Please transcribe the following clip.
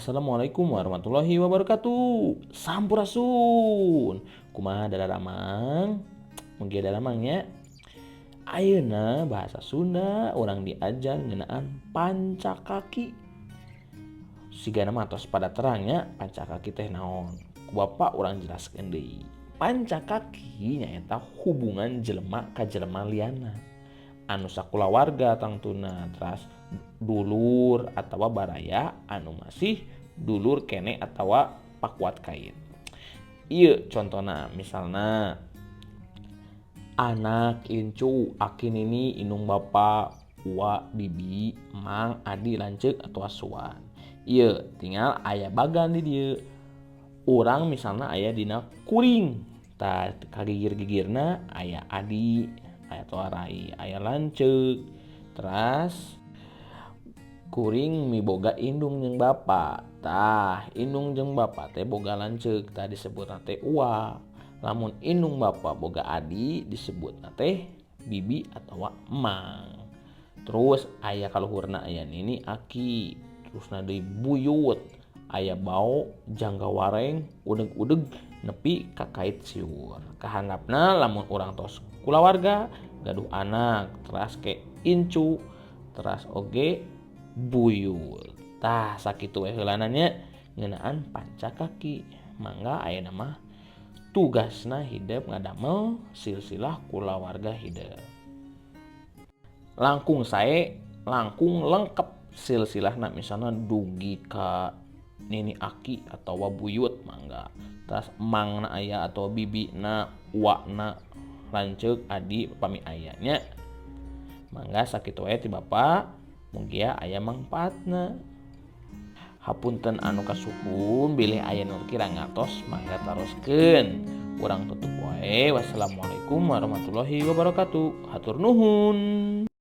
Assalamualaikum warahmatullahi wabarakatuh. Sampurasun. Kumaha dadaramang? Mugi dadaramangnya. Ayeuna bahasa Sunda orang diajar ngeunaan pancakaki. Sigana matos pada terangnya pancakaki teh naon. Ku Bapak urang jelaskeun deui. Pancakaki nyaeta hubungan jelema ka jelema liana. Anu sakulawarga tangtuna, teras dulur atawa baraya anu masih dulur kene atawa pakuat kait. Ieu contona misalna anak incu akin ini inung bapa uwa bibi mang adi lanceuk atau asuan. Ieu tinggal aya bagan di dieu. Urang misalna aya dina kuring. Tah kagigir-gigirna aya adi, aya rai, aya lanceuk. Teras kuring miboga indung jeung bapa. Tah indung jeung bapa teh boga lanceuk tah disebutna teh uwa. Lamun indung bapa boga adi disebutna teh bibi atawa emang. Terus aya kaluhurna aya nini aki. Terusna deui buyut. Aya bau jangga wareng udeg-udeg nepi ka kait siur. Kahandapna lamun urang tos kulawarga gaduh anak, teras ke incu, teras oge buyut. Tah sakitu we heulana nya ngeunaan pancakaki. Mangga ayeuna mah tugasna hideep ngadamel silsilah kulawarga hideep. Langkung sae, langkung lengkep silsilahna misalna dugi ka nini aki atawa buyut mangga. Teras emangna aya atawa bibina, uwana lanceuk adi pami aya nya. Mangga sakitu wae ti Bapa, mugia aya mangpaatna. Hapunten anu kasuhun bilih aya nu kira ngatos mangga taroskeun. Urang tutup wae. Wassalamualaikum warahmatullahi wabarakatuh. Hatur nuhun.